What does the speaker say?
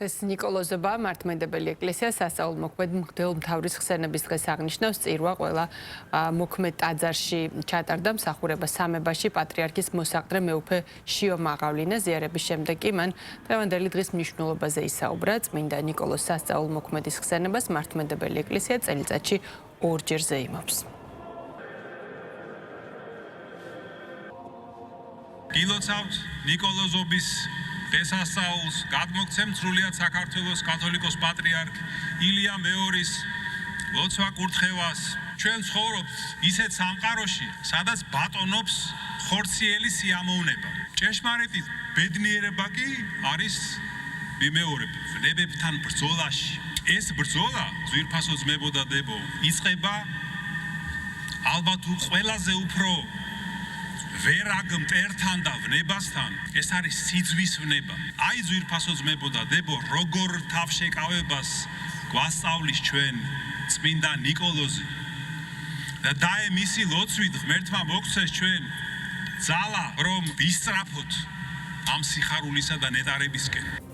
ეს ნიკოლოზობა მართლმადიდებელი ეკლესია სასწაულმოქმედ მღვდელმთავრის ხსენების დღეს აღნიშნავს წირვა ყველა მოქმედ ტაძარში ჩატარდა მსახურება სამებაში პატრიარქის მოსაყდრე მეუფე შიო მაღავლინე ზიარების შემდეგ კი მან დღევანდელი დღის მნიშვნელობაზე ისაუბრა წმინდა ნიკოლოზ სასწაულმოქმედის ხსენებას მართლმადიდებელი ეკლესია წელიწადში ორჯერ ზეიმობს. გილოცავთ ნიკოლოზობის დღესასწაულს გადმოგცემთ სრულიად საქართველოს კათოლიკოს პატრიარქ ილია მეორის ლოცვა კურთხევას. ჩვენ ცხოვრობთ ისეთ სამყაროში, სადაც ბატონობს ხორციელი სიამოვნება. ჭეშმარიტი ბედნიერება კი არის მიმეორებ ვნებებთან ბრძოლაში. ეს ბრძოლა, ძვირფასო ძმებო და დებო, იწყება ალბათ ყველაზე უფრო ვერაგ მტერთან და ვნებასთან, ეს არის სიძვის ვნება. აი ძვირფასო ძმებო და დებო, როგორ თავშეკავებას გვასწავლის ჩვენ წმინდა ნიკოლოზი. და დაე მისი ლოცვით ღმერთმა მოგცეს ჩვენ ძალა, რომ ვისწრაფოთ ამ სიხარულისა და ნეტარებისკენ.